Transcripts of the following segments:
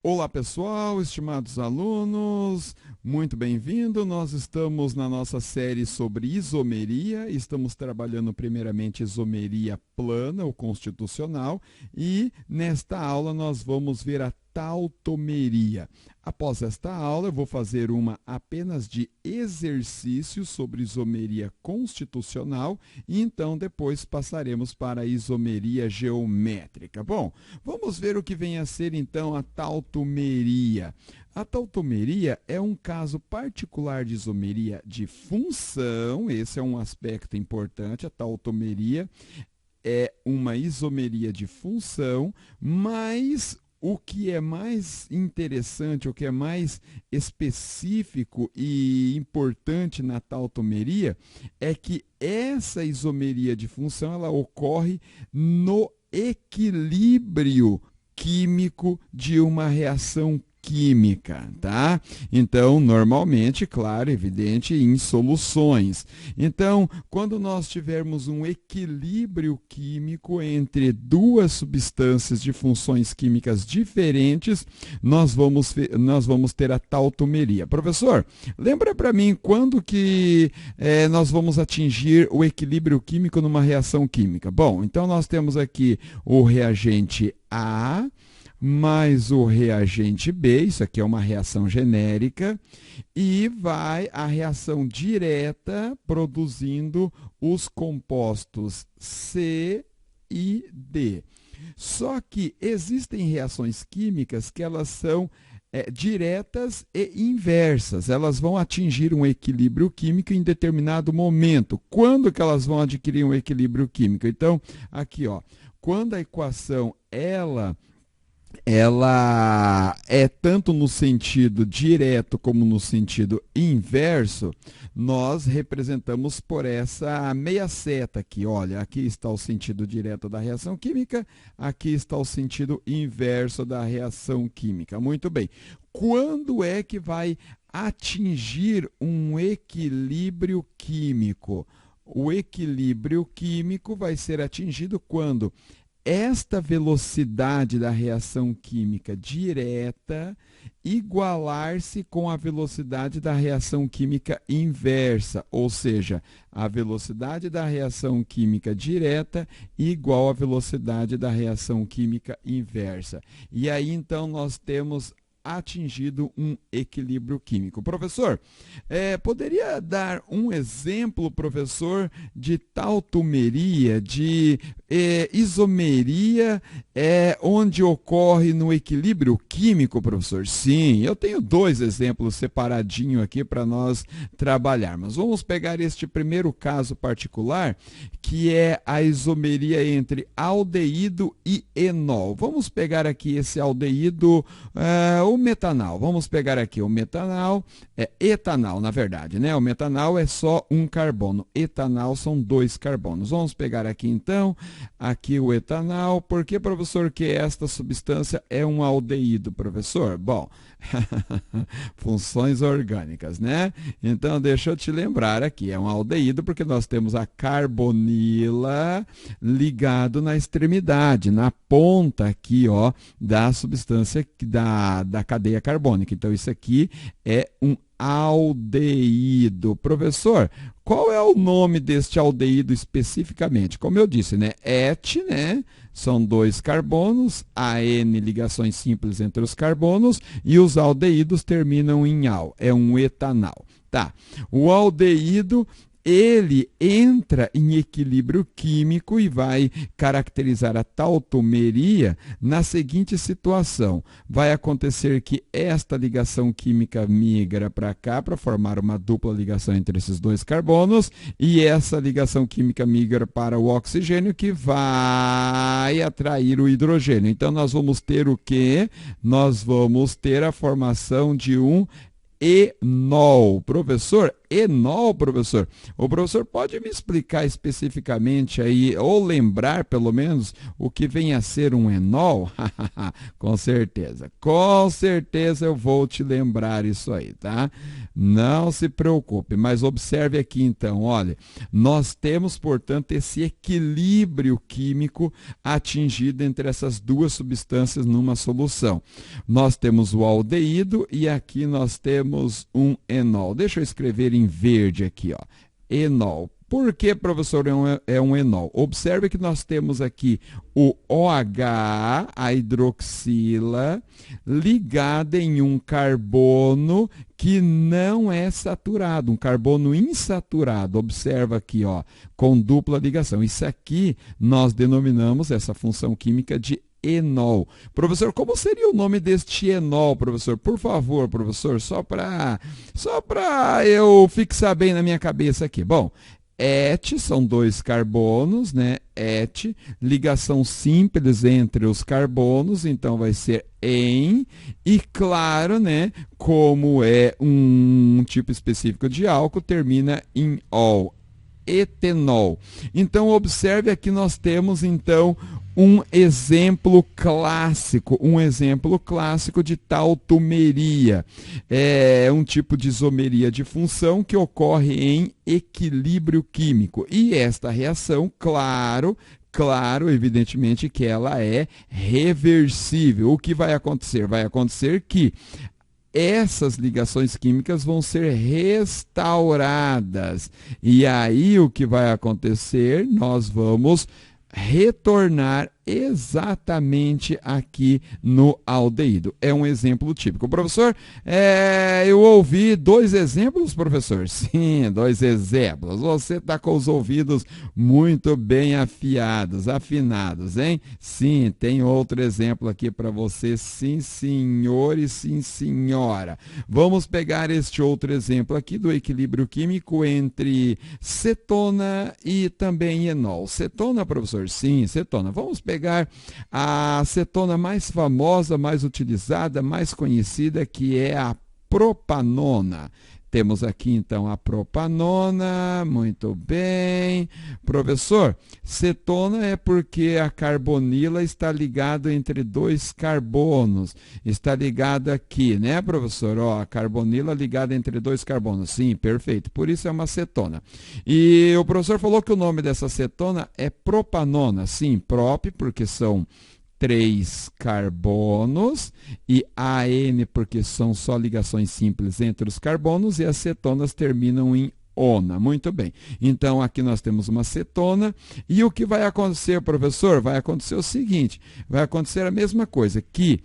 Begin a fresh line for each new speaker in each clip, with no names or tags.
Olá pessoal, estimados alunos, muito bem-vindo. Nós estamos na nossa série sobre isomeria, estamos trabalhando primeiramente isomeria plana ou constitucional e nesta aula nós vamos ver a tautomeria. Após esta aula eu vou fazer uma apenas de exercícios sobre isomeria constitucional e então depois passaremos para a isomeria geométrica. Bom, vamos ver o que vem a ser então a tautomeria. A tautomeria é um caso particular de isomeria de função, esse é um aspecto importante. A tautomeria é uma isomeria de função, mas o que é mais interessante, o que é mais específico e importante na tautomeria é que essa isomeria de função ela ocorre no equilíbrio químico de uma reação química, tá? Então, normalmente, claro, evidente, em soluções. Então, quando nós tivermos um equilíbrio químico entre duas substâncias de funções químicas diferentes, nós vamos ter a tautomeria. Professor, lembra para mim quando que nós vamos atingir o equilíbrio químico numa reação química? Bom, então nós temos aqui o reagente A mais o reagente B, isso aqui é uma reação genérica, e vai a reação direta produzindo os compostos C e D. Só que existem reações químicas que elas são diretas e inversas. Elas vão atingir um equilíbrio químico em determinado momento. Quando que elas vão adquirir um equilíbrio químico? Então, aqui, ó, quando a equação ela é tanto no sentido direto como no sentido inverso, nós representamos por essa meia seta aqui. Olha, aqui está o sentido direto da reação química, aqui está o sentido inverso da reação química. Muito bem. Quando é que vai atingir um equilíbrio químico? O equilíbrio químico vai ser atingido quando esta velocidade da reação química direta igualar-se com a velocidade da reação química inversa, ou seja, a velocidade da reação química direta igual à velocidade da reação química inversa. E aí, então, nós temos atingido um equilíbrio químico. Professor, poderia dar um exemplo, professor, de tautomeria, de isomeria, onde ocorre no equilíbrio químico, professor? Sim, eu tenho dois exemplos separadinho aqui para nós trabalharmos. Vamos pegar este primeiro caso particular, que é a isomeria entre aldeído e enol. Vamos pegar aqui esse aldeído, o metanal. Vamos pegar aqui o metanal, etanal, na verdade, né? O metanal é só um carbono, etanal são dois carbonos. Vamos pegar aqui, então, aqui o etanal. Por que, professor, que esta substância é um aldeído, professor? Bom, funções orgânicas, né? Então, deixa eu te lembrar aqui, é um aldeído porque nós temos a carbonila ligado na extremidade, na ponta aqui, ó, da substância da cadeia carbônica. Então, isso aqui é um aldeído. Professor, qual é o nome deste aldeído especificamente? Como eu disse, né? Et, né? São dois carbonos, AN, ligações simples entre os carbonos, e os aldeídos terminam em al, é um etanal. Tá. O aldeído ele entra em equilíbrio químico e vai caracterizar a tautomeria na seguinte situação. Vai acontecer que esta ligação química migra para cá para formar uma dupla ligação entre esses dois carbonos e essa ligação química migra para o oxigênio que vai atrair o hidrogênio. Então, nós vamos ter o quê? Nós vamos ter a formação de um enol. Professor, enol, professor? O professor pode me explicar especificamente aí, ou lembrar pelo menos, o que vem a ser um enol? Com certeza eu vou te lembrar isso aí, tá? Não se preocupe, mas observe aqui então, olha, nós temos, portanto, esse equilíbrio químico atingido entre essas duas substâncias numa solução. Nós temos o aldeído e aqui nós temos um enol. Deixa eu escrever em verde aqui, ó. Enol. Por que, professor, é um enol? Observe que nós temos aqui o OH, a hidroxila, ligada em um carbono que não é saturado, um carbono insaturado. Observa aqui, ó, com dupla ligação. Isso aqui nós denominamos essa função química de enol. Professor, como seria o nome deste enol, professor? Por favor, professor, só para eu fixar bem na minha cabeça aqui. Bom, Et são dois carbonos, né? Et, ligação simples entre os carbonos, então vai ser em, e claro, né, como é um tipo específico de álcool, termina em ol, etenol. Então observe aqui nós temos então um exemplo clássico de tautomeria. É um tipo de isomeria de função que ocorre em equilíbrio químico. E esta reação, claro, evidentemente que ela é reversível. O que vai acontecer? Vai acontecer que essas ligações químicas vão ser restauradas. E aí o que vai acontecer? Nós vamos retornar exatamente aqui no aldeído. É um exemplo típico. Professor, eu ouvi dois exemplos, professor? Sim, dois exemplos. Você está com os ouvidos muito bem afinados, hein? Sim, tem outro exemplo aqui para você. Sim, senhor e sim, senhora. Vamos pegar este outro exemplo aqui do equilíbrio químico entre cetona e também enol. Cetona, professor? Sim, cetona. Vamos pegar a cetona mais famosa, mais utilizada, mais conhecida, que é a propanona. Temos aqui então a propanona, muito bem. Professor, cetona é porque a carbonila está ligada entre dois carbonos. Está ligada aqui, né, professor? Ó, a carbonila ligada entre dois carbonos. Sim, perfeito. Por isso é uma cetona. E o professor falou que o nome dessa cetona é propanona. Sim, prop, porque são 3 carbonos, e AN porque são só ligações simples entre os carbonos, e as cetonas terminam em ona. Muito bem. Então, aqui nós temos uma cetona, e o que vai acontecer, professor? Vai acontecer o seguinte, vai acontecer a mesma coisa, que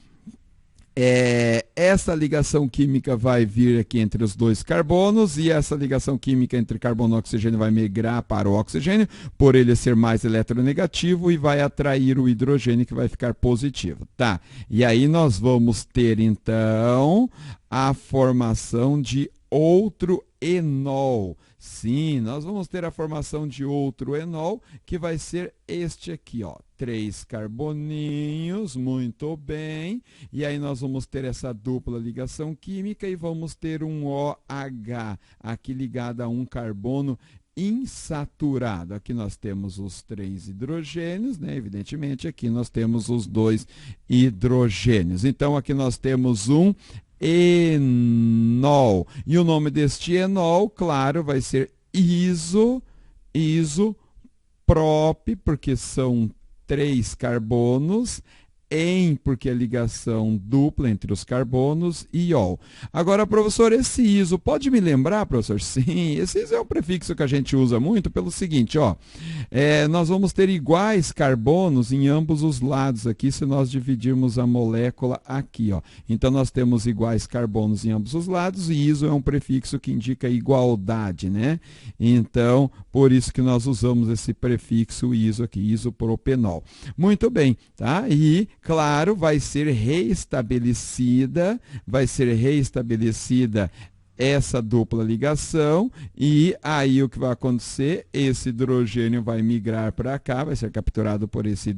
essa ligação química vai vir aqui entre os dois carbonos, e essa ligação química entre carbono e oxigênio vai migrar para o oxigênio, por ele ser mais eletronegativo, e vai atrair o hidrogênio, que vai ficar positivo. Tá? E aí nós vamos ter, então, a formação de outro enol. Sim, nós vamos ter a formação de outro enol, que vai ser este aqui, ó. 3 carboninhos, muito bem. E aí nós vamos ter essa dupla ligação química e vamos ter um OH, aqui ligado a um carbono insaturado. Aqui nós temos os 3 hidrogênios, né? Evidentemente, aqui nós temos os 2 hidrogênios. Então, aqui nós temos um enol. E o nome deste enol, claro, vai ser prop, porque são 3 carbonos, em, porque é ligação dupla entre os carbonos, e ol. Agora, professor, esse iso, pode me lembrar, professor? Sim, esse iso é um prefixo que a gente usa muito pelo seguinte, ó, nós vamos ter iguais carbonos em ambos os lados aqui, se nós dividirmos a molécula aqui, ó. Então, nós temos iguais carbonos em ambos os lados, e iso é um prefixo que indica igualdade, né? Então, por isso que nós usamos esse prefixo iso aqui, isopropenol. Muito bem, tá? E claro, vai ser reestabelecida essa dupla ligação, e aí o que vai acontecer? Esse hidrogênio vai migrar para cá, vai ser capturado por esse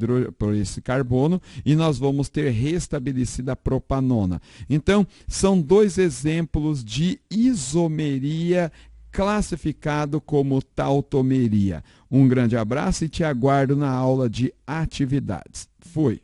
carbono, e nós vamos ter restabelecida a propanona. Então, são 2 exemplos de isomeria classificado como tautomeria. Um grande abraço e te aguardo na aula de atividades. Fui!